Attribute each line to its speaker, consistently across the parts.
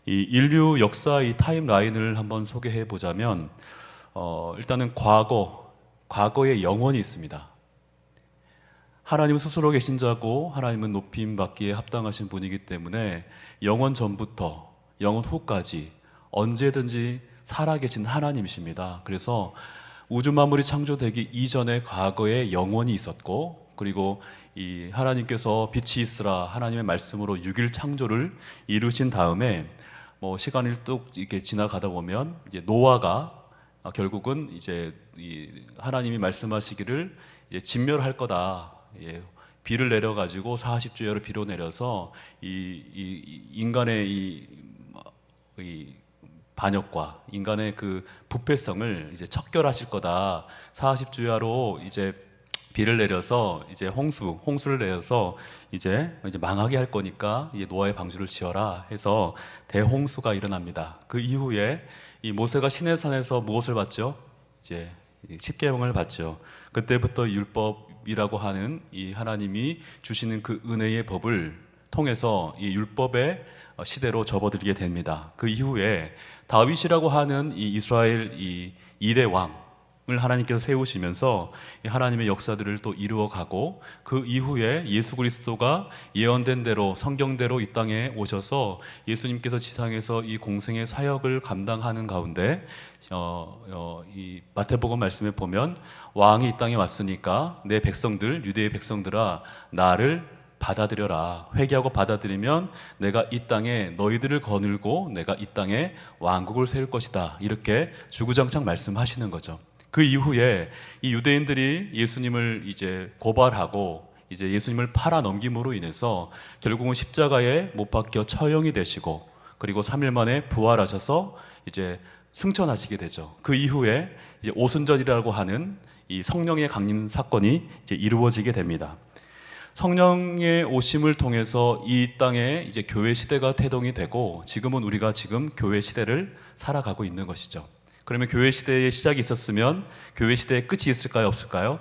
Speaker 1: 이 인류 역사 이 타임라인을 한번 소개해 보자면 일단은 과거의 영원이 있습니다. 하나님은 스스로 계신 자고 하나님은 높임 받기에 합당하신 분이기 때문에 영원 전부터 영원 후까지 언제든지 살아계신 하나님이십니다. 그래서 우주 만물이 창조되기 이전에 과거에 영원이 있었고, 그리고 이 하나님께서 빛이 있으라 하나님의 말씀으로 6일 창조를 이루신 다음에 시간이 뚝 이렇게 지나가다 보면 이제 노아가 결국은 이제 이 하나님이 말씀하시기를 이제 진멸할 거다. 비를 내려 가지고 40주야로 비로 내려서 이 인간의 이 반역과 인간의 그 부패성을 이제 척결하실 거다. 40주야로 이제 비를 내려서 이제 홍수를 내어서 이제 망하게 할 거니까 이제 노아의 방주를 지어라 해서 대홍수가 일어납니다. 그 이후에 이 모세가 시내산에서 무엇을 받죠? 이제 십계명을 받죠. 그때부터 율법이라고 하는 이 하나님이 주시는 그 은혜의 법을 통해서 이 율법의 시대로 접어들게 됩니다. 그 이후에 다윗이라고 하는 이 이스라엘 이 2대 왕을 하나님께서 세우시면서 하나님의 역사들을 또 이루어가고, 그 이후에 예수 그리스도가 예언된 대로 성경대로 이 땅에 오셔서 예수님께서 지상에서 이 공생의 사역을 감당하는 가운데 이 마태복음 말씀에 보면 왕이 이 땅에 왔으니까 내 백성들, 유대의 백성들아 나를 받아들여라. 회개하고 받아들이면 내가 이 땅에 너희들을 거늘고 내가 이 땅에 왕국을 세울 것이다. 이렇게 주구장창 말씀하시는 거죠. 그 이후에 이 유대인들이 예수님을 이제 고발하고 이제 예수님을 팔아 넘김으로 인해서 결국은 십자가에 못 박혀 처형이 되시고, 그리고 3일 만에 부활하셔서 이제 승천하시게 되죠. 그 이후에 이제 오순절이라고 하는 이 성령의 강림 사건이 이제 이루어지게 됩니다. 성령의 오심을 통해서 이 땅에 이제 교회 시대가 태동이 되고, 지금은 우리가 지금 교회 시대를 살아가고 있는 것이죠. 그러면 교회 시대의 시작이 있었으면 교회 시대의 끝이 있을까요, 없을까요?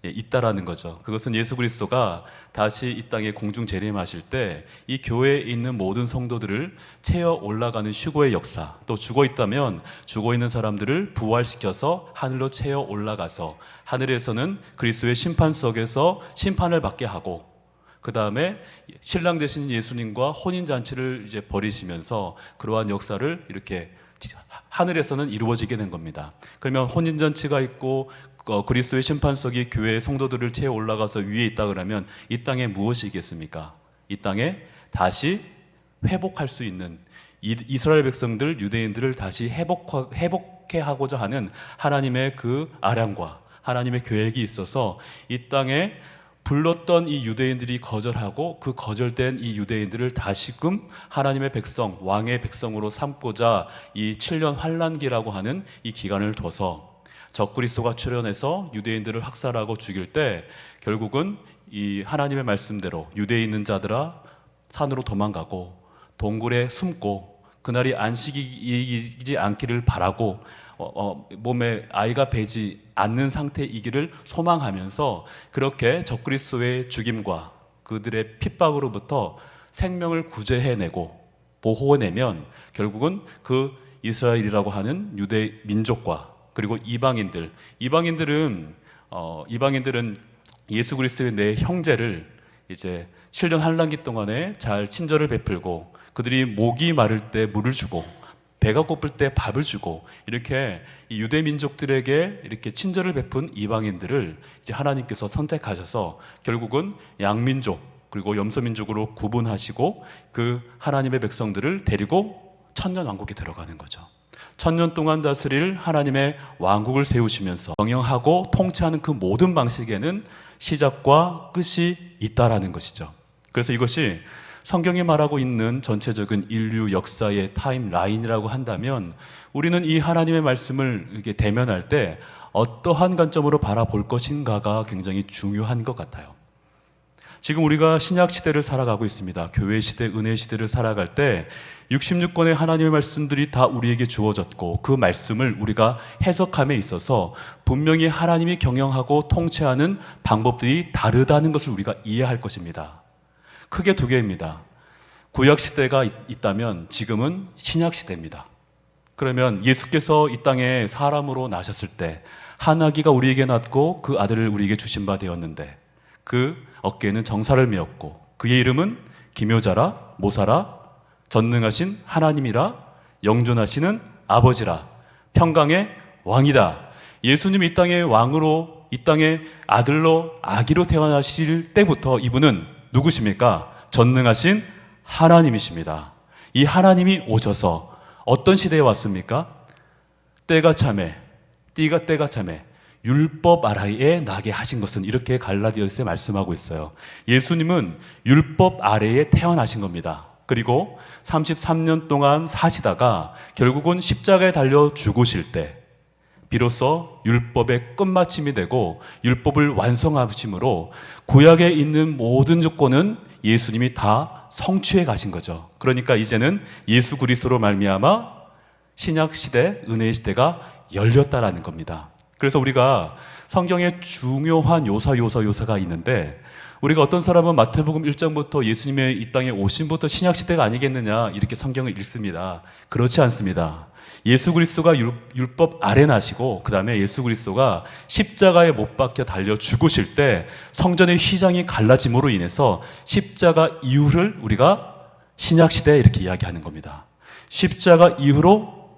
Speaker 1: 있다라는 거죠. 그것은 예수 그리스도가 다시 이 땅에 공중 재림하실 때 이 교회에 있는 모든 성도들을 채워 올라가는 휴거의 역사, 또 죽어 있다면 죽어 있는 사람들을 부활시켜서 하늘로 채워 올라가서 하늘에서는 그리스도의 심판석에서 심판을 받게 하고, 그 다음에 신랑 되신 예수님과 혼인잔치를 이제 벌이시면서 그러한 역사를 이렇게 하늘에서는 이루어지게 된 겁니다. 그러면 혼인잔치가 있고 그리스도의 심판석이 교회의 성도들을 채워 올라가서 위에 있다 그러면 이 땅에 무엇이 있겠습니까? 이 땅에 다시 회복할 수 있는, 이스라엘 백성들, 유대인들을 다시 회복해 하고자 하는 하나님의 그 아량과 하나님의 계획이 있어서 이 땅에 불렀던 이 유대인들이 거절하고 그 거절된 이 유대인들을 다시금 하나님의 백성, 왕의 백성으로 삼고자 이 7년 환란기라고 하는 이 기간을 둬서 적그리스도가 출현해서 유대인들을 학살하고 죽일 때 결국은 이 하나님의 말씀대로 유대에 있는 자들아 산으로 도망가고 동굴에 숨고 그날이 안식이지 않기를 바라고 몸에 아이가 배지 않는 상태이기를 소망하면서 그렇게 적그리스도의 죽임과 그들의 핍박으로부터 생명을 구제해내고 보호해내면 결국은 그 이스라엘이라고 하는 유대 민족과 그리고 이방인들은 예수 그리스도의 내 형제를 이제 7년 환란기 동안에 잘 친절을 베풀고, 그들이 목이 마를 때 물을 주고 배가 고플 때 밥을 주고, 이렇게 이 유대 민족들에게 이렇게 친절을 베푼 이방인들을 이제 하나님께서 선택하셔서 결국은 양민족 그리고 염소민족으로 구분하시고 그 하나님의 백성들을 데리고 천년 왕국에 들어가는 거죠. 천년 동안 다스릴 하나님의 왕국을 세우시면서 경영하고 통치하는 그 모든 방식에는 시작과 끝이 있다라는 것이죠. 그래서 이것이 성경이 말하고 있는 전체적인 인류 역사의 타임라인이라고 한다면 우리는 이 하나님의 말씀을 이렇게 대면할 때 어떠한 관점으로 바라볼 것인가가 굉장히 중요한 것 같아요. 지금 우리가 신약 시대를 살아가고 있습니다. 교회 시대, 은혜 시대를 살아갈 때 66권의 하나님의 말씀들이 다 우리에게 주어졌고 그 말씀을 우리가 해석함에 있어서 분명히 하나님이 경영하고 통치하는 방법들이 다르다는 것을 우리가 이해할 것입니다. 크게 두 개입니다. 구약 시대가 있다면 지금은 신약 시대입니다. 그러면 예수께서 이 땅에 사람으로 나셨을 때 한 아기가 우리에게 낳고 그 아들을 우리에게 주신 바 되었는데 그 어깨에는 정사를 메었고 그의 이름은 기묘자라 모사라 전능하신 하나님이라 영존하시는 아버지라 평강의 왕이다. 예수님이 이 땅의 왕으로, 이 땅의 아들로, 아기로 태어나실 때부터 이분은 누구십니까? 전능하신 하나님이십니다. 이 하나님이 오셔서 어떤 시대에 왔습니까? 때가 참에 율법 아래에 나게 하신 것은, 이렇게 갈라디아서에 말씀하고 있어요. 예수님은 율법 아래에 태어나신 겁니다. 그리고 33년 동안 사시다가 결국은 십자가에 달려 죽으실 때 비로소 율법의 끝마침이 되고 율법을 완성하심으로 구약에 있는 모든 조건은 예수님이 다 성취해 가신 거죠. 그러니까 이제는 예수 그리스도로 말미암아 신약 시대, 은혜의 시대가 열렸다라는 겁니다. 그래서 우리가 성경에 중요한 요사가 있는데, 우리가 어떤 사람은 마태복음 1장부터 예수님의 이 땅에 오심부터 신약 시대가 아니겠느냐 이렇게 성경을 읽습니다. 그렇지 않습니다. 예수 그리스도가 율법 아래 나시고 그 다음에 예수 그리스도가 십자가에 못 박혀 달려 죽으실 때 성전의 휘장이 갈라짐으로 인해서 십자가 이후를 우리가 신약 시대에 이렇게 이야기하는 겁니다. 십자가 이후로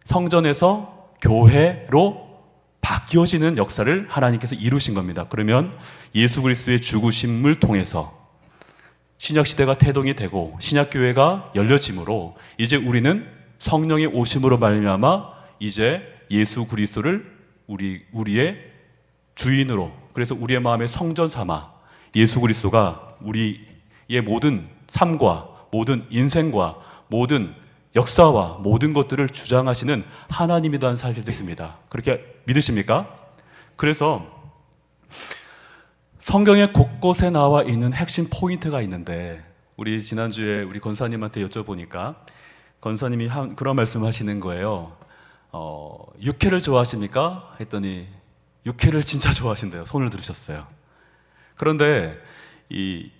Speaker 1: 성전에서 교회로 바뀌어지는 역사를 하나님께서 이루신 겁니다. 그러면 예수 그리스도의 죽으심을 통해서 신약 시대가 태동이 되고 신약 교회가 열려짐으로 이제 우리는 성령의 오심으로 말미암아 이제 예수 그리스도를 우리의 주인으로, 그래서 우리의 마음의 성전 삼아 예수 그리스도가 우리의 모든 삶과 모든 인생과 모든 역사와 모든 것들을 주장하시는 하나님이라는 사실도 있습니다. 그렇게 믿으십니까? 그래서 성경의 곳곳에 나와 있는 핵심 포인트가 있는데, 우리 지난주에 우리 권사님한테 여쭤보니까 권사님이 그런 말씀 하시는 거예요. 육회를 좋아하십니까? 했더니 육회를 진짜 좋아하신대요. 손을 들으셨어요. 그런데 이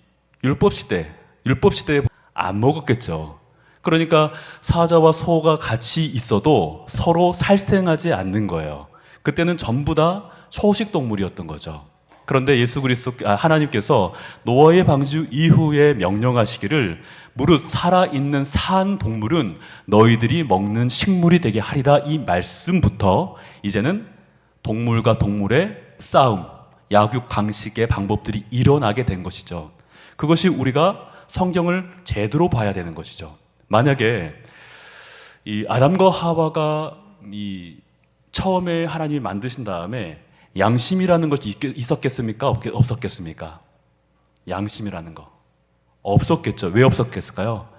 Speaker 1: 율법 시대에 안 먹었겠죠. 그러니까 사자와 소가 같이 있어도 서로 살생하지 않는 거예요. 그때는 전부 다 초식 동물이었던 거죠. 그런데 하나님께서 노아의 방주 이후에 명령하시기를 무릇 살아있는 산 동물은 너희들이 먹는 식물이 되게 하리라, 이 말씀부터 이제는 동물과 동물의 싸움, 약육 강식의 방법들이 일어나게 된 것이죠. 그것이 우리가 성경을 제대로 봐야 되는 것이죠. 만약에 이 아담과 하와가 처음에 하나님이 만드신 다음에 양심이라는 것이 있었겠습니까? 없었겠습니까? 양심이라는 거 없었겠죠. 왜 없었겠을까요?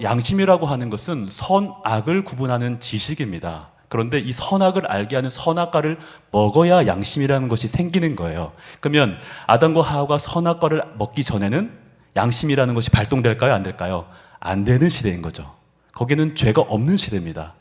Speaker 1: 양심이라고 하는 것은 선악을 구분하는 지식입니다. 그런데 이 선악을 알게 하는 선악과를 먹어야 양심이라는 것이 생기는 거예요. 그러면 아담과 하와가 선악과를 먹기 전에는 양심이라는 것이 발동될까요? 안 될까요? 안 되는 시대인 거죠. 거기는 죄가 없는 시대입니다.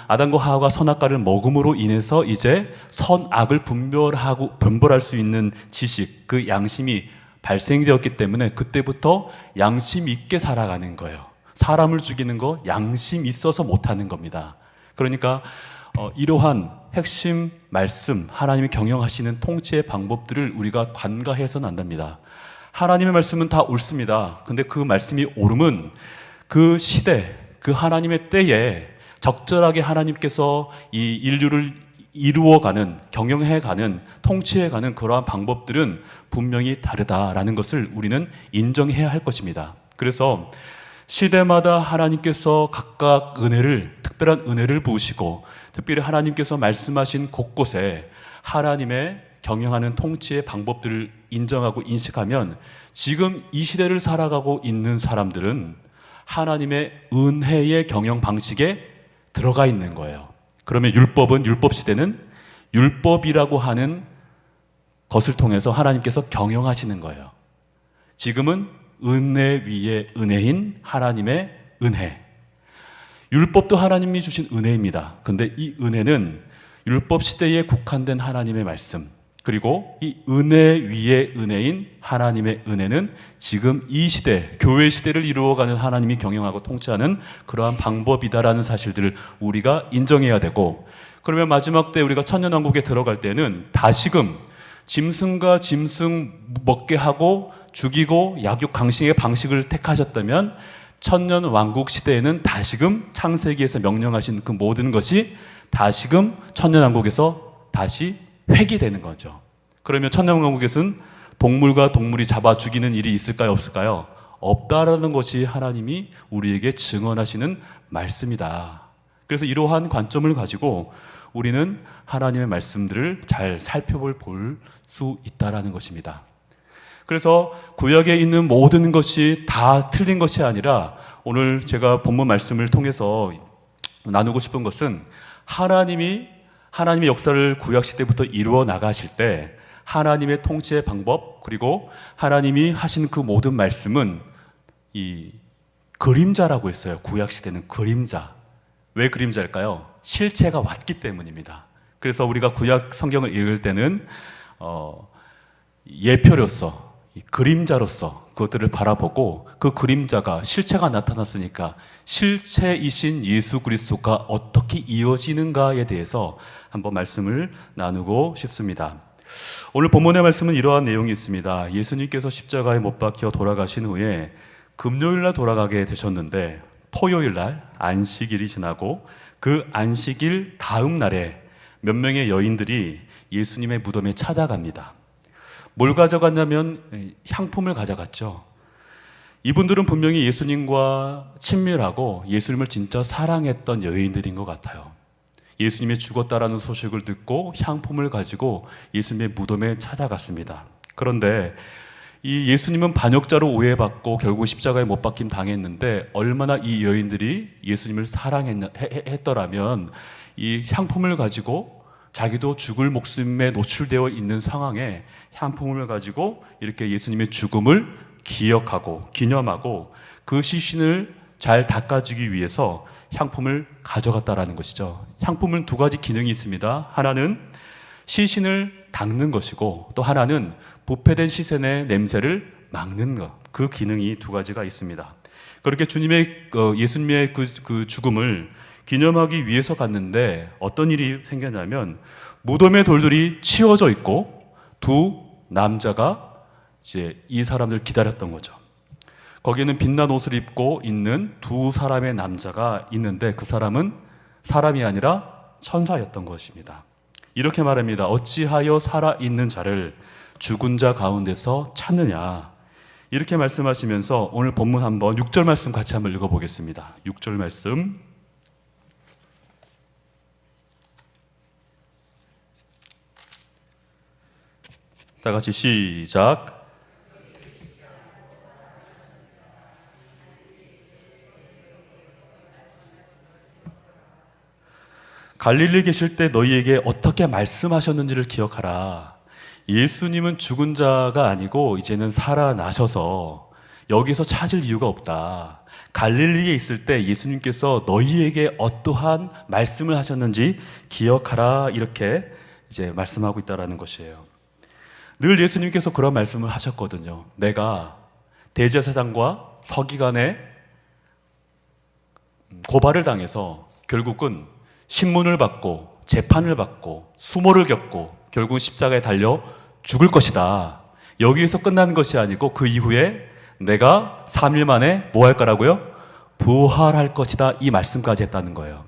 Speaker 1: 아담과 하와가 선악과를 먹음으로 인해서 이제 선악을 분별할 수 있는 지식, 그 양심이 발생되었기 때문에 그때부터 양심 있게 살아가는 거예요. 사람을 죽이는 거 양심 있어서 못하는 겁니다. 그러니까 이러한 핵심 말씀, 하나님이 경영하시는 통치의 방법들을 우리가 관가해서는 안 됩니다. 하나님의 말씀은 다 옳습니다. 근데 그 말씀이 옳음은 그 시대, 그 하나님의 때에 적절하게 하나님께서 이 인류를 이루어가는, 경영해가는, 통치해가는 그러한 방법들은 분명히 다르다라는 것을 우리는 인정해야 할 것입니다. 그래서 시대마다 하나님께서 각각 특별한 은혜를 부으시고 특별히 하나님께서 말씀하신 곳곳에 하나님의 경영하는 통치의 방법들을 인정하고 인식하면 지금 이 시대를 살아가고 있는 사람들은 하나님의 은혜의 경영 방식에 들어가 있는 거예요. 그러면 율법 시대는 율법이라고 하는 것을 통해서 하나님께서 경영하시는 거예요. 지금은 은혜 위에 은혜인 하나님의 은혜. 율법도 하나님이 주신 은혜입니다. 근데 이 은혜는 율법 시대에 국한된 하나님의 말씀, 그리고 이 은혜 위에 은혜인 하나님의 은혜는 지금 이 시대, 교회 시대를 이루어가는 하나님이 경영하고 통치하는 그러한 방법이다라는 사실들을 우리가 인정해야 되고, 그러면 마지막 때 우리가 천년왕국에 들어갈 때는 다시금 짐승과 짐승 먹게 하고 죽이고 약육 강식의 방식을 택하셨다면 천년왕국 시대에는 다시금 창세기에서 명령하신 그 모든 것이 다시금 천년왕국에서 다시 회귀되는 거죠. 그러면 천년왕국에서는 동물과 동물이 잡아 죽이는 일이 있을까요, 없을까요? 없다라는 것이 하나님이 우리에게 증언하시는 말씀이다. 그래서 이러한 관점을 가지고 우리는 하나님의 말씀들을 잘 살펴볼 수 있다라는 것입니다. 그래서 구약에 있는 모든 것이 다 틀린 것이 아니라 오늘 제가 본문 말씀을 통해서 나누고 싶은 것은 하나님의 역사를 구약 시대부터 이루어 나가실 때 하나님의 통치의 방법, 그리고 하나님이 하신 그 모든 말씀은 이 그림자라고 했어요. 구약 시대는 그림자. 왜 그림자일까요? 실체가 왔기 때문입니다. 그래서 우리가 구약 성경을 읽을 때는 예표로서, 그림자로서 그것들을 바라보고 그 그림자가 실체가 나타났으니까 실체이신 예수 그리스도가 어떻게 이어지는가에 대해서 한번 말씀을 나누고 싶습니다. 오늘 본문의 말씀은 이러한 내용이 있습니다. 예수님께서 십자가에 못 박혀 돌아가신 후에 금요일날 돌아가게 되셨는데 토요일날 안식일이 지나고 그 안식일 다음 날에 몇 명의 여인들이 예수님의 무덤에 찾아갑니다. 뭘 가져갔냐면 향품을 가져갔죠. 이분들은 분명히 예수님과 친밀하고 예수님을 진짜 사랑했던 여인들인 것 같아요. 예수님이 죽었다라는 소식을 듣고 향품을 가지고 예수님의 무덤에 찾아갔습니다. 그런데 이 예수님은 반역자로 오해받고 결국 십자가에 못 박힘 당했는데 얼마나 이 여인들이 예수님을 사랑했더라면 이 향품을 가지고 자기도 죽을 목숨에 노출되어 있는 상황에 향품을 가지고 이렇게 예수님의 죽음을 기억하고 기념하고 그 시신을 잘 닦아주기 위해서 향품을 가져갔다라는 것이죠. 향품은 두 가지 기능이 있습니다. 하나는 시신을 닦는 것이고 또 하나는 부패된 시신의 냄새를 막는 것. 그 기능이 두 가지가 있습니다. 그렇게 예수님의 그 죽음을 기념하기 위해서 갔는데 어떤 일이 생겼냐면 무덤의 돌들이 치워져 있고 두 남자가 이제 이 사람들 기다렸던 거죠. 거기에는 빛난 옷을 입고 있는 두 사람의 남자가 있는데 그 사람은 사람이 아니라 천사였던 것입니다. 이렇게 말합니다. 어찌하여 살아있는 자를 죽은 자 가운데서 찾느냐. 이렇게 말씀하시면서 오늘 본문 한번 6절 말씀 같이 한번 읽어보겠습니다. 6절 말씀 다 같이 시작. 갈릴리 계실 때 너희에게 어떻게 말씀하셨는지를 기억하라. 예수님은 죽은 자가 아니고 이제는 살아나셔서 여기서 찾을 이유가 없다. 갈릴리에 있을 때 예수님께서 너희에게 어떠한 말씀을 하셨는지 기억하라. 이렇게 이제 말씀하고 있다라는 것이에요. 늘 예수님께서 그런 말씀을 하셨거든요. 내가 대제사장과 서기관의 고발을 당해서 결국은 신문을 받고 재판을 받고 수모를 겪고 결국 십자가에 달려 죽을 것이다. 여기에서 끝난 것이 아니고 그 이후에 내가 3일 만에 뭐 할 거라고요? 부활할 것이다. 이 말씀까지 했다는 거예요.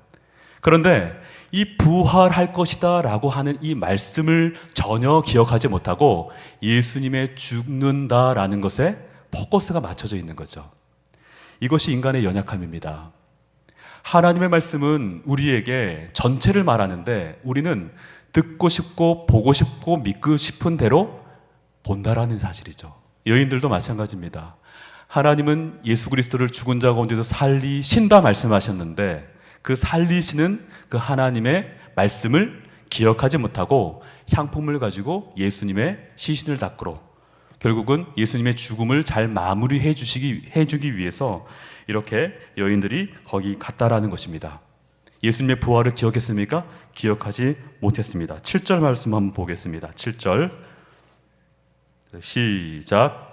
Speaker 1: 그런데 이 부활할 것이다 라고 하는 이 말씀을 전혀 기억하지 못하고 예수님의 죽는다라는 것에 포커스가 맞춰져 있는 거죠. 이것이 인간의 연약함입니다. 하나님의 말씀은 우리에게 전체를 말하는데 우리는 듣고 싶고 보고 싶고 믿고 싶은 대로 본다라는 사실이죠. 여인들도 마찬가지입니다. 하나님은 예수 그리스도를 죽은 자 가운데서 살리신다 말씀하셨는데 그 살리시는 그 하나님의 말씀을 기억하지 못하고 향품을 가지고 예수님의 시신을 닦으러 결국은 예수님의 죽음을 잘 마무리해 주기 위해서 이렇게 여인들이 거기 갔다라는 것입니다. 예수님의 부활을 기억했습니까? 기억하지 못했습니다. 7절 말씀 한번 보겠습니다. 7절 시작.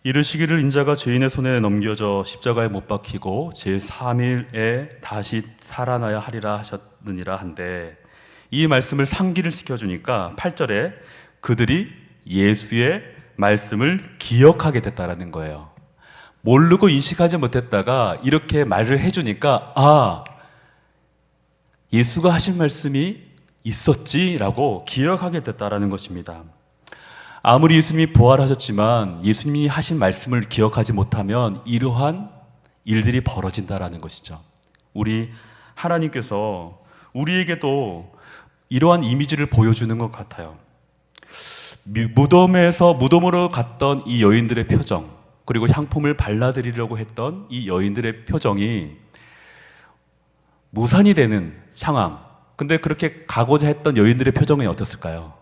Speaker 1: 이르시기를 인자가 죄인의 손에 넘겨져 십자가에 못 박히고 제3일에 다시 살아나야 하리라 하셨느니라 한데, 이 말씀을 상기를 시켜주니까 8절에 그들이 예수의 말씀을 기억하게 됐다라는 거예요. 모르고 인식하지 못했다가 이렇게 말을 해주니까 예수가 하신 말씀이 있었지라고 기억하게 됐다라는 것입니다. 아무리 예수님이 부활하셨지만 예수님이 하신 말씀을 기억하지 못하면 이러한 일들이 벌어진다라는 것이죠. 우리 하나님께서 우리에게도 이러한 이미지를 보여주는 것 같아요. 무덤으로 갔던 이 여인들의 표정, 그리고 향품을 발라드리려고 했던 이 여인들의 표정이 무산이 되는 상황. 근데 그렇게 가고자 했던 여인들의 표정이 어땠을까요?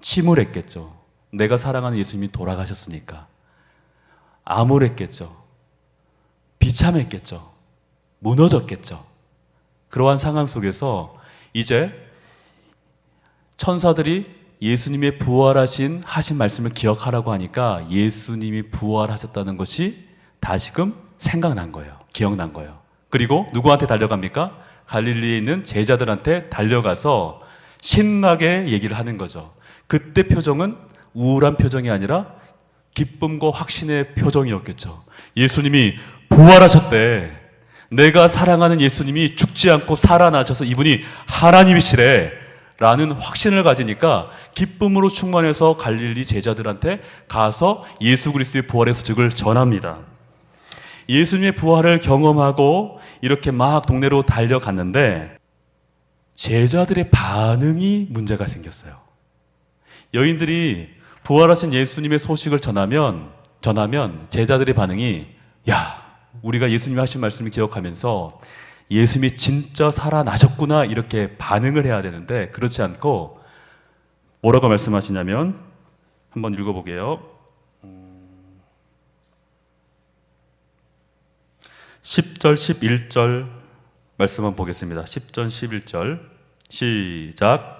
Speaker 1: 침울했겠죠. 내가 사랑하는 예수님이 돌아가셨으니까. 암울했겠죠. 비참했겠죠. 무너졌겠죠. 그러한 상황 속에서 이제 천사들이 예수님의 부활하신 말씀을 기억하라고 하니까 예수님이 부활하셨다는 것이 다시금 생각난 거예요. 기억난 거예요. 그리고 누구한테 달려갑니까? 갈릴리에 있는 제자들한테 달려가서 신나게 얘기를 하는 거죠. 그때 표정은 우울한 표정이 아니라 기쁨과 확신의 표정이었겠죠. 예수님이 부활하셨대. 내가 사랑하는 예수님이 죽지 않고 살아나셔서 이분이 하나님이시래 라는 확신을 가지니까 기쁨으로 충만해서 갈릴리 제자들한테 가서 예수 그리스도의 부활의 소식을 전합니다. 예수님의 부활을 경험하고 이렇게 막 동네로 달려갔는데 제자들의 반응이 문제가 생겼어요. 여인들이 부활하신 예수님의 소식을 전하면 제자들의 반응이, 야, 우리가 예수님이 하신 말씀을 기억하면서 예수님이 진짜 살아나셨구나 이렇게 반응을 해야 되는데 그렇지 않고 뭐라고 말씀하시냐면 한번 읽어보게요. 10절 11절 말씀 한번 보겠습니다. 10절 11절 시작.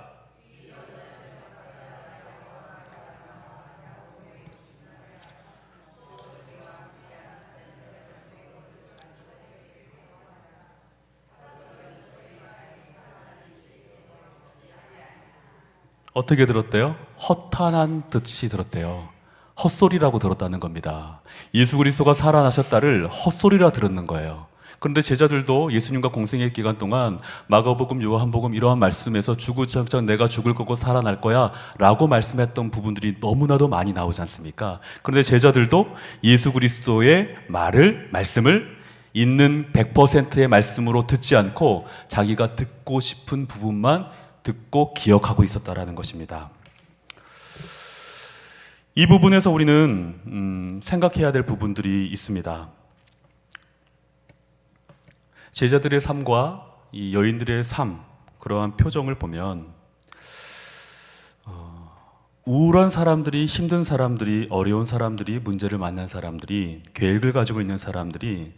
Speaker 1: 어떻게 들었대요? 허탄한 듯이 들었대요. 헛소리라고 들었다는 겁니다. 예수 그리스도가 살아나셨다를 헛소리라 들었는 거예요. 그런데 제자들도 예수님과 공생의 기간 동안 마가복음, 요한복음 이러한 말씀에서 주구장창 내가 죽을 거고 살아날 거야 라고 말씀했던 부분들이 너무나도 많이 나오지 않습니까? 그런데 제자들도 예수 그리스도의 말씀을 있는 100%의 말씀으로 듣지 않고 자기가 듣고 싶은 부분만 듣고 기억하고 있었다라는 것입니다. 이 부분에서 우리는 생각해야 될 부분들이 있습니다. 제자들의 삶과 이 여인들의 삶, 그러한 표정을 보면 우울한 사람들이, 힘든 사람들이, 어려운 사람들이, 문제를 만난 사람들이, 계획을 가지고 있는 사람들이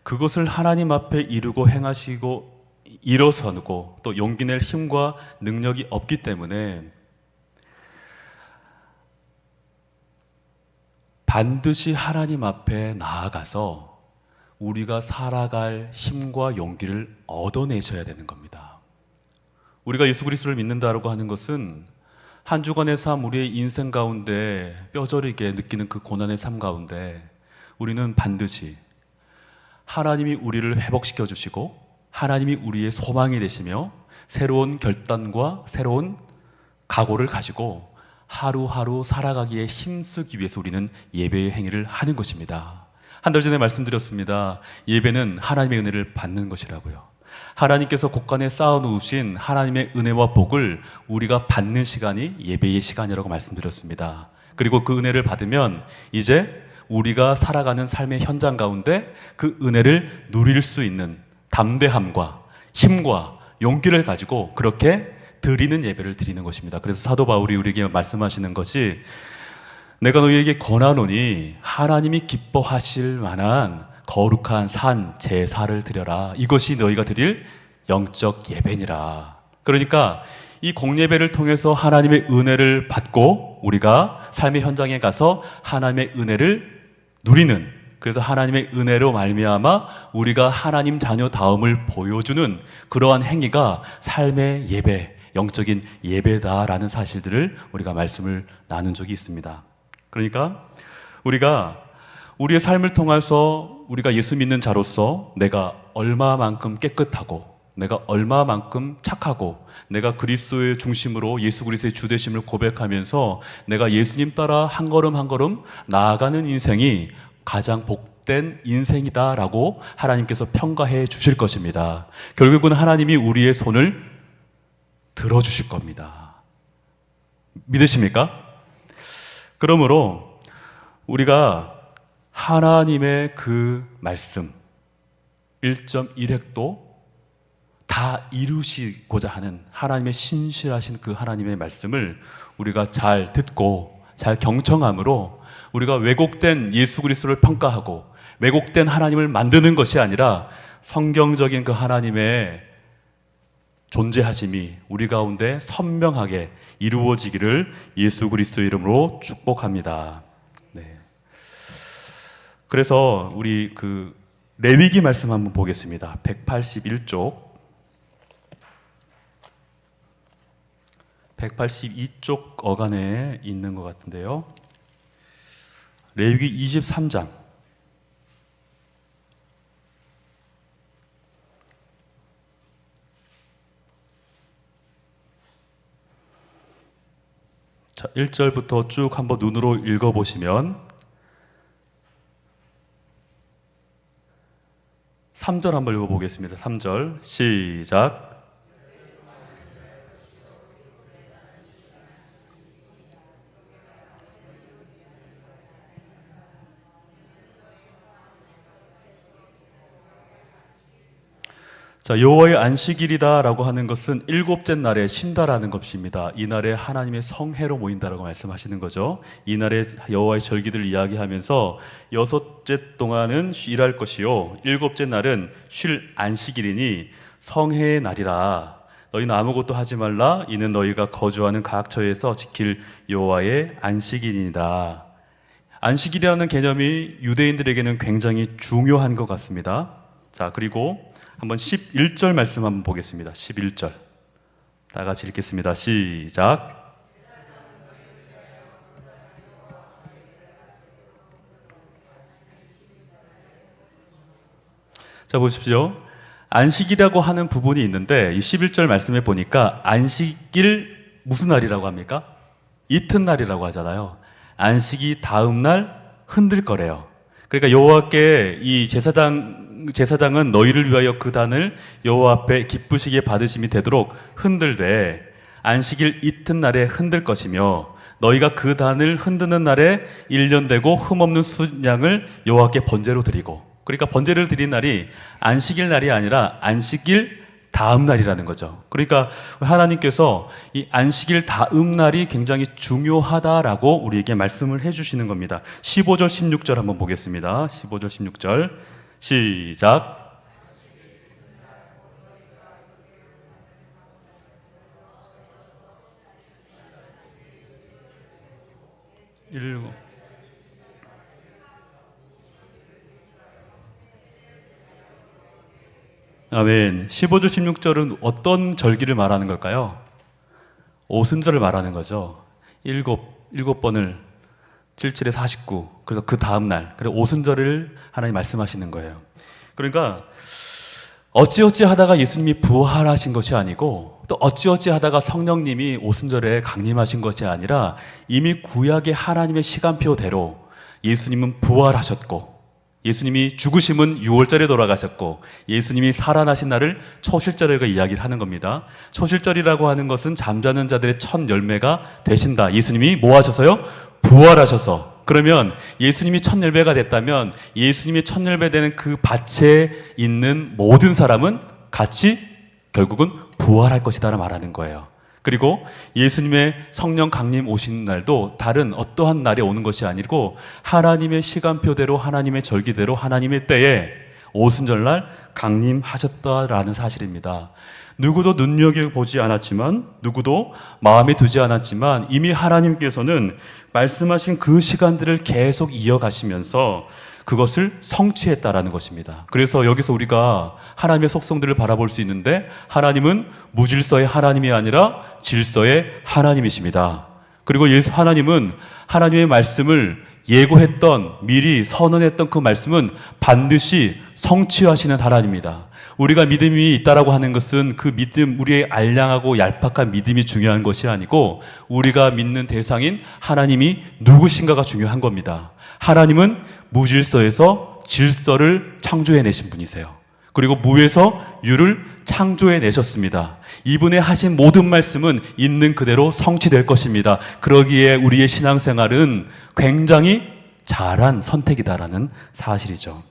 Speaker 1: 그것을 하나님 앞에 이루고 행하시고 일어서고 또 용기 낼 힘과 능력이 없기 때문에 반드시 하나님 앞에 나아가서 우리가 살아갈 힘과 용기를 얻어내셔야 되는 겁니다. 우리가 예수 그리스도를 믿는다고 하는 것은 한 주간의 삶, 우리의 인생 가운데 뼈저리게 느끼는 그 고난의 삶 가운데 우리는 반드시 하나님이 우리를 회복시켜 주시고 하나님이 우리의 소망이 되시며 새로운 결단과 새로운 각오를 가지고 하루하루 살아가기에 힘쓰기 위해서 우리는 예배의 행위를 하는 것입니다. 한 달 전에 말씀드렸습니다. 예배는 하나님의 은혜를 받는 것이라고요. 하나님께서 곳간에 쌓아놓으신 하나님의 은혜와 복을 우리가 받는 시간이 예배의 시간이라고 말씀드렸습니다. 그리고 그 은혜를 받으면 이제 우리가 살아가는 삶의 현장 가운데 그 은혜를 누릴 수 있는 담대함과 힘과 용기를 가지고 그렇게 드리는 예배를 드리는 것입니다. 그래서 사도 바울이 우리에게 말씀하시는 것이 내가 너희에게 권하노니 하나님이 기뻐하실 만한 거룩한 산 제사를 드려라. 이것이 너희가 드릴 영적 예배니라. 그러니까 이 공예배를 통해서 하나님의 은혜를 받고 우리가 삶의 현장에 가서 하나님의 은혜를 누리는, 그래서 하나님의 은혜로 말미암아 우리가 하나님 자녀다움을 보여주는 그러한 행위가 삶의 예배, 영적인 예배다라는 사실들을 우리가 말씀을 나눈 적이 있습니다. 그러니까 우리가 우리의 삶을 통해서 우리가 예수 믿는 자로서 내가 얼마만큼 깨끗하고 내가 얼마만큼 착하고 내가 그리스도의 중심으로 예수 그리스도의 주되심을 고백하면서 내가 예수님 따라 한 걸음 한 걸음 나아가는 인생이 가장 복된 인생이다라고 하나님께서 평가해 주실 것입니다. 결국은 하나님이 우리의 손을 들어주실 겁니다. 믿으십니까? 그러므로 우리가 하나님의 그 말씀 1.1획도 다 이루시고자 하는 하나님의 신실하신 그 하나님의 말씀을 우리가 잘 듣고 잘 경청함으로 우리가 왜곡된 예수 그리스도를 평가하고 왜곡된 하나님을 만드는 것이 아니라 성경적인 그 하나님의 존재하심이 우리 가운데 선명하게 이루어지기를 예수 그리스도의 이름으로 축복합니다. 네. 그래서 우리 그 레위기 말씀 한번 보겠습니다. 181쪽 182쪽 어간에 있는 것 같은데요. 레위기 23장 자, 1절부터 쭉 한번 눈으로 읽어보시면 3절 한번 읽어보겠습니다. 3절 시작. 자, 여호와의 안식일이다라고 하는 것은 일곱째 날에 쉰다라는 것입니다. 이 날에 하나님의 성회로 모인다라고 말씀하시는 거죠. 이 날에 여호와의 절기들을 이야기하면서 여섯째 동안은 일할 것이요 일곱째 날은 쉴 안식일이니 성회의 날이라. 너희는 아무것도 하지 말라. 이는 너희가 거주하는 각 처에서 지킬 여호와의 안식일이니라. 안식일이라는 개념이 유대인들에게는 굉장히 중요한 것 같습니다. 자, 그리고 한번 11절 말씀 한번 보겠습니다. 11절 다 같이 읽겠습니다. 시작. 자, 보십시오. 안식이라고 하는 부분이 있는데 이 11절 말씀에 보니까 안식일 무슨 날이라고 합니까? 이튿날이라고 하잖아요. 안식이 다음 날 흔들 거래요. 그러니까 여호와께 이 제사장은 너희를 위하여 그 단을 여호와 앞에 기쁘시게 받으심이 되도록 흔들되 안식일 이튿날에 흔들 것이며 너희가 그 단을 흔드는 날에 1년 되고 흠없는 순양을 여호와께 번제로 드리고. 그러니까 번제를 드린 날이 안식일 날이 아니라 안식일 다음 날이라는 거죠. 그러니까 하나님께서 이 안식일 다음 날이 굉장히 중요하다라고 우리에게 말씀을 해주시는 겁니다. 15절 16절 한번 보겠습니다. 15절 16절 시작. 아멘. 15절 16절은 어떤 절기를 말하는 걸까요? 오순절을 말하는 거죠. 일곱 번을 77에 49. 그래서 그 다음 날, 그래서 오순절을 하나님 말씀하시는 거예요. 그러니까 어찌어찌 하다가 예수님이 부활하신 것이 아니고 또 어찌어찌 하다가 성령님이 오순절에 강림하신 것이 아니라 이미 구약의 하나님의 시간표대로 예수님은 부활하셨고 예수님이 죽으심은 6월절에 돌아가셨고 예수님이 살아나신 날을 초실절이라고 이야기를 하는 겁니다. 초실절이라고 하는 것은 잠자는 자들의 첫 열매가 되신다. 예수님이 뭐 하셔서요? 부활하셔서. 그러면 예수님이 첫 열매가 됐다면 예수님이 첫 열매 되는 그 밭에 있는 모든 사람은 같이 결국은 부활할 것이다 말하는 거예요. 그리고 예수님의 성령 강림 오신 날도 다른 어떠한 날에 오는 것이 아니고 하나님의 시간표대로 하나님의 절기대로 하나님의 때에 오순절날 강림하셨다라는 사실입니다. 누구도 눈여겨보지 않았지만, 누구도 마음에 두지 않았지만 이미 하나님께서는 말씀하신 그 시간들을 계속 이어가시면서 그것을 성취했다라는 것입니다. 그래서 여기서 우리가 하나님의 속성들을 바라볼 수 있는데, 하나님은 무질서의 하나님이 아니라 질서의 하나님이십니다. 그리고 하나님은 하나님의 말씀을 예고했던, 미리 선언했던 그 말씀은 반드시 성취하시는 하나님입니다. 우리가 믿음이 있다라고 하는 것은 그 믿음, 우리의 알량하고 얄팍한 믿음이 중요한 것이 아니고 우리가 믿는 대상인 하나님이 누구신가가 중요한 겁니다. 하나님은 무질서에서 질서를 창조해내신 분이세요. 그리고 무에서 유를 창조해내셨습니다. 이분의 하신 모든 말씀은 있는 그대로 성취될 것입니다. 그러기에 우리의 신앙생활은 굉장히 잘한 선택이다라는 사실이죠.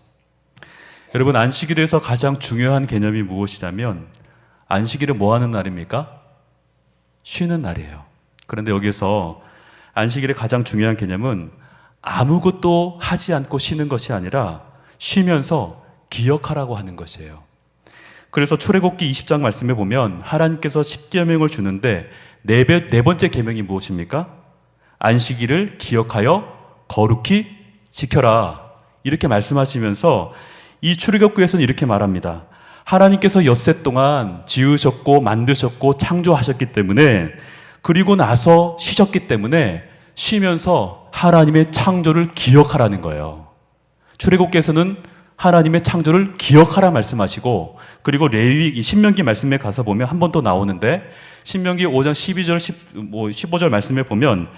Speaker 1: 여러분, 안식일에서 가장 중요한 개념이 무엇이냐면, 안식일은 뭐 하는 날입니까? 쉬는 날이에요. 그런데 여기서 안식일의 가장 중요한 개념은 아무것도 하지 않고 쉬는 것이 아니라 쉬면서 기억하라고 하는 것이에요. 그래서 출애굽기 20장 말씀에 보면 하나님께서 10계명을 주는데 네 번째 계명이 무엇입니까? 안식일을 기억하여 거룩히 지켜라, 이렇게 말씀하시면서 이 출애굽기에서는 이렇게 말합니다. 하나님께서 엿새 동안 지으셨고 만드셨고 창조하셨기 때문에, 그리고 나서 쉬셨기 때문에 쉬면서 하나님의 창조를 기억하라는 거예요. 출애굽기에서는 하나님의 창조를 기억하라 말씀하시고, 그리고 레위기 신명기 말씀에 가서 보면 한 번 더 나오는데, 신명기 5장 12절 15절 말씀에 보면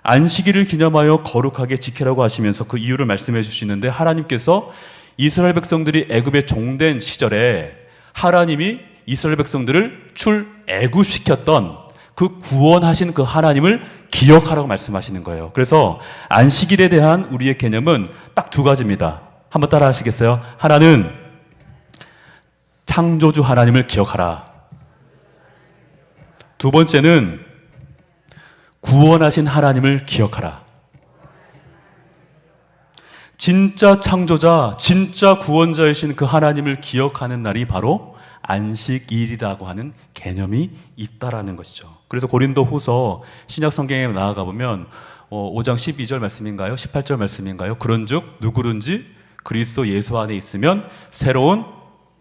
Speaker 1: 안식일을 기념하여 거룩하게 지키라고 하시면서 그 이유를 말씀해 주시는데, 하나님께서 이스라엘 백성들이 애굽에 종된 시절에 하나님이 이스라엘 백성들을 출애굽시켰던 그 구원하신 그 하나님을 기억하라고 말씀하시는 거예요. 그래서 안식일에 대한 우리의 개념은 딱 두 가지입니다. 한번 따라 하시겠어요? 하나는 창조주 하나님을 기억하라. 두 번째는 구원하신 하나님을 기억하라. 진짜 창조자, 진짜 구원자이신 그 하나님을 기억하는 날이 바로 안식일이라고 하는 개념이 있다라는 것이죠. 그래서 고린도 후서 신약 성경에 나아가 보면 5장 12절 말씀인가요? 18절 말씀인가요? 그런즉 누구든지 그리스도 예수 안에 있으면 새로운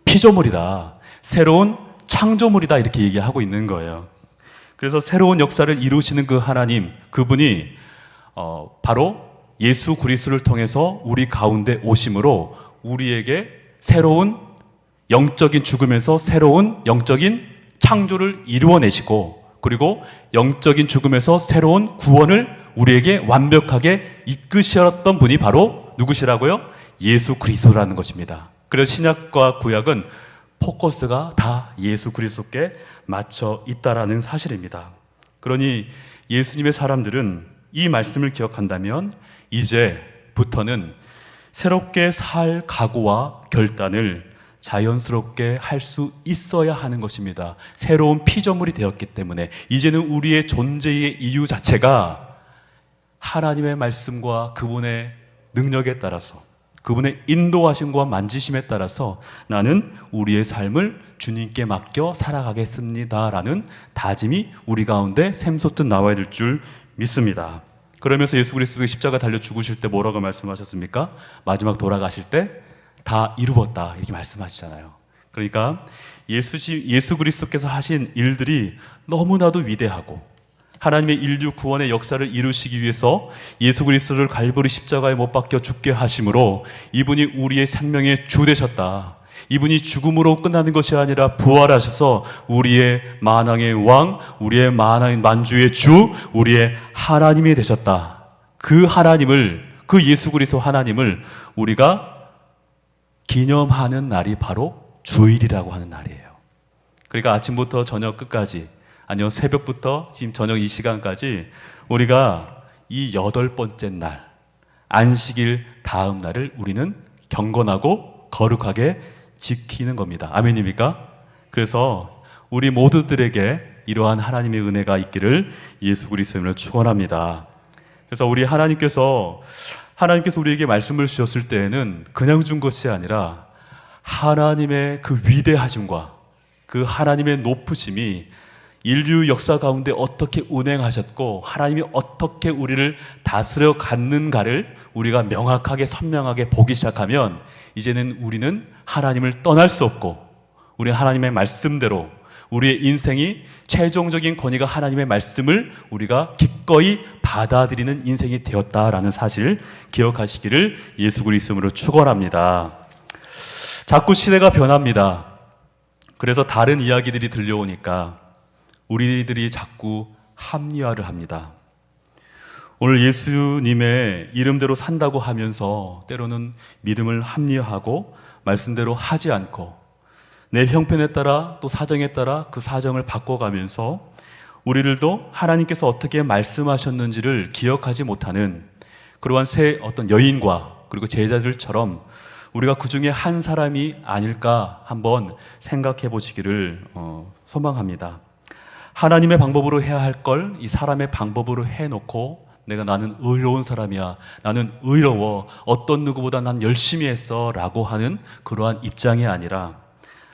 Speaker 1: 피조물이다, 새로운 창조물이다, 이렇게 얘기하고 있는 거예요. 그래서 새로운 역사를 이루시는 그 하나님, 그분이 바로 예수 그리스도를 통해서 우리 가운데 오심으로 우리에게 새로운 영적인 죽음에서 새로운 영적인 창조를 이루어내시고, 그리고 영적인 죽음에서 새로운 구원을 우리에게 완벽하게 이끄셨던 분이 바로 누구시라고요? 예수 그리스도라는 것입니다. 그래서 신약과 구약은 포커스가 다 예수 그리스도께 맞춰 있다라는 사실입니다. 그러니 예수님의 사람들은 이 말씀을 기억한다면 이제부터는 새롭게 살 각오와 결단을 자연스럽게 할 수 있어야 하는 것입니다. 새로운 피조물이 되었기 때문에 이제는 우리의 존재의 이유 자체가 하나님의 말씀과 그분의 능력에 따라서, 그분의 인도하심과 만지심에 따라서 나는 우리의 삶을 주님께 맡겨 살아가겠습니다라는 다짐이 우리 가운데 샘솟듯 나와야 될 줄 믿습니다. 그러면서 예수 그리스도의 십자가 달려 죽으실 때 뭐라고 말씀하셨습니까? 마지막 돌아가실 때 다 이루었다, 이렇게 말씀하시잖아요. 그러니까 예수 그리스도께서 하신 일들이 너무나도 위대하고, 하나님의 인류 구원의 역사를 이루시기 위해서 예수 그리스도를 갈보리 십자가에 못 박혀 죽게 하심으로 이분이 우리의 생명의 주 되셨다. 이분이 죽음으로 끝나는 것이 아니라 부활하셔서 우리의 만왕의 왕, 우리의 만주의 주, 우리의 하나님이 되셨다. 그 하나님을, 그 예수 그리스도 하나님을 우리가 기념하는 날이 바로 주일이라고 하는 날이에요. 그러니까 아침부터 저녁 끝까지, 아니요 새벽부터 지금 저녁 이 시간까지 우리가 이 8번째 날, 안식일 다음 날을 우리는 경건하고 거룩하게 지키는 겁니다. 아멘입니까? 그래서 우리 모두들에게 이러한 하나님의 은혜가 있기를 예수 그리스도의 이름으로 축원합니다. 그래서 하나님께서 우리에게 말씀을 주셨을 때에는 그냥 준 것이 아니라 하나님의 그 위대하심과 그 하나님의 높으심이 인류 역사 가운데 어떻게 운행하셨고 하나님이 어떻게 우리를 다스려 갔는가를 우리가 명확하게 선명하게 보기 시작하면 이제는 우리는 하나님을 떠날 수 없고 우리는 하나님의 말씀대로 우리의 인생이 최종적인 권위가 하나님의 말씀을 우리가 기꺼이 받아들이는 인생이 되었다라는 사실 기억하시기를 예수 그리스도로 축원합니다. 자꾸 시대가 변합니다. 그래서 다른 이야기들이 들려오니까 우리들이 자꾸 합리화를 합니다. 오늘 예수님의 이름대로 산다고 하면서 때로는 믿음을 합리화하고 말씀대로 하지 않고 내 형편에 따라 또 사정에 따라 그 사정을 바꿔가면서 우리들도 하나님께서 어떻게 말씀하셨는지를 기억하지 못하는 그러한 어떤 여인과 그리고 제자들처럼 우리가 그 중에 한 사람이 아닐까 한번 생각해 보시기를 소망합니다. 하나님의 방법으로 해야 할 걸 이 사람의 방법으로 해놓고 나는 의로운 사람이야, 나는 의로워, 어떤 누구보다 난 열심히 했어 라고 하는 그러한 입장이 아니라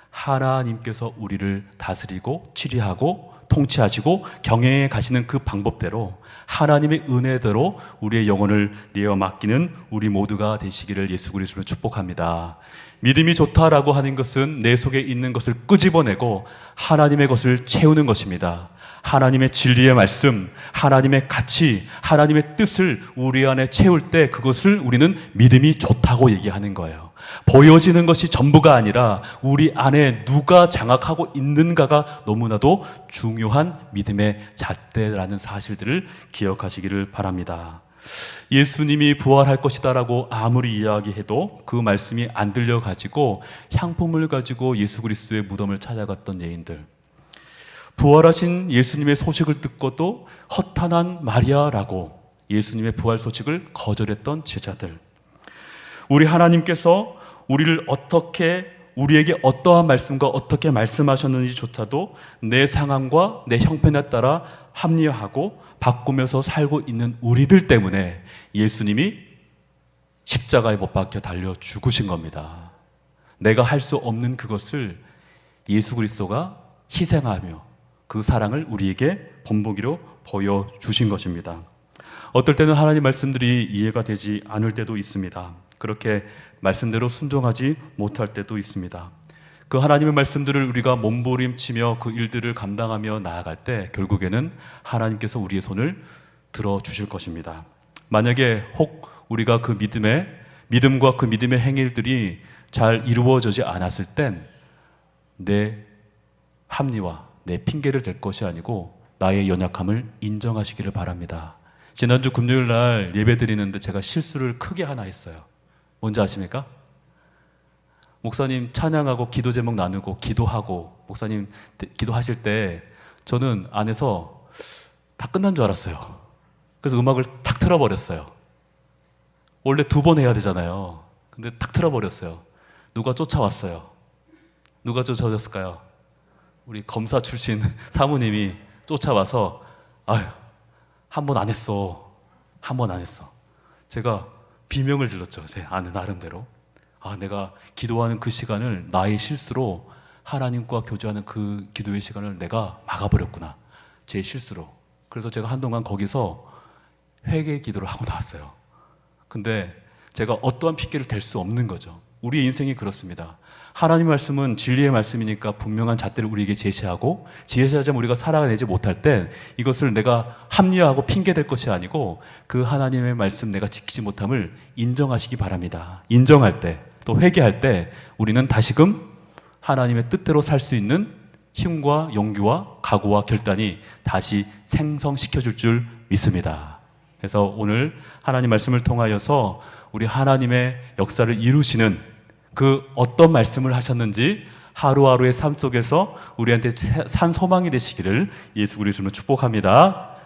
Speaker 1: 하나님께서 우리를 다스리고 치리하고 통치하시고 경영해 가시는 그 방법대로 하나님의 은혜대로 우리의 영혼을 내어 맡기는 우리 모두가 되시기를 예수 그리스도로 축복합니다. 믿음이 좋다라고 하는 것은 내 속에 있는 것을 끄집어내고 하나님의 것을 채우는 것입니다. 하나님의 진리의 말씀, 하나님의 가치, 하나님의 뜻을 우리 안에 채울 때 그것을 우리는 믿음이 좋다고 얘기하는 거예요. 보여지는 것이 전부가 아니라 우리 안에 누가 장악하고 있는가가 너무나도 중요한 믿음의 잣대라는 사실들을 기억하시기를 바랍니다. 예수님이 부활할 것이다라고 아무리 이야기해도 그 말씀이 안 들려가지고 향품을 가지고 예수 그리스도의 무덤을 찾아갔던 예인들, 부활하신 예수님의 소식을 듣고도 허탄한 말이야라고 예수님의 부활 소식을 거절했던 제자들, 우리 하나님께서 우리에게 어떠한 말씀과 어떻게 말씀하셨는지조차도 내 상황과 내 형편에 따라 합리화하고 바꾸면서 살고 있는 우리들 때문에 예수님이 십자가에 못 박혀 달려 죽으신 겁니다. 내가 할 수 없는 그것을 예수 그리스도가 희생하며 그 사랑을 우리에게 본보기로 보여주신 것입니다. 어떨 때는 하나님 말씀들이 이해가 되지 않을 때도 있습니다. 그렇게 말씀대로 순종하지 못할 때도 있습니다. 그 하나님의 말씀들을 우리가 몸부림치며 그 일들을 감당하며 나아갈 때 결국에는 하나님께서 우리의 손을 들어주실 것입니다. 만약에 혹 우리가 그 믿음과 그 믿음의 행위들이 잘 이루어지지 않았을 땐 내 합리화, 내 핑계를 댈 것이 아니고 나의 연약함을 인정하시기를 바랍니다. 지난주 금요일 날 예배 드리는데 제가 실수를 크게 하나 했어요. 뭔지 아십니까? 목사님 찬양하고 기도 제목 나누고 기도하고 목사님 기도하실 때 저는 안에서 다 끝난 줄 알았어요. 그래서 음악을 탁 틀어버렸어요. 원래 2번 해야 되잖아요. 근데 탁 틀어버렸어요. 누가 쫓아왔어요. 누가 쫓아오셨을까요? 우리 검사 출신 사모님이 쫓아와서 아유, 한 번 안 했어. 한 번 안 했어. 제가 비명을 질렀죠. 제 아는 나름대로. 내가 기도하는 그 시간을 나의 실수로 하나님과 교제하는 그 기도의 시간을 내가 막아버렸구나. 제 실수로. 그래서 제가 한동안 거기서 회개 기도를 하고 나왔어요. 근데 제가 어떠한 핑계를 댈 수 없는 거죠. 우리의 인생이 그렇습니다. 하나님 말씀은 진리의 말씀이니까 분명한 잣대를 우리에게 제시하고 제시하자면 우리가 살아내지 못할 때 이것을 내가 합리화하고 핑계댈 것이 아니고 그 하나님의 말씀 내가 지키지 못함을 인정하시기 바랍니다. 인정할 때 또 회개할 때 우리는 다시금 하나님의 뜻대로 살 수 있는 힘과 용기와 각오와 결단이 다시 생성시켜줄 줄 믿습니다. 그래서 오늘 하나님 말씀을 통하여서 우리 하나님의 역사를 이루시는 그 어떤 말씀을 하셨는지 하루하루의 삶 속에서 우리한테 산 소망이 되시기를 예수 그리스도로 축복합니다.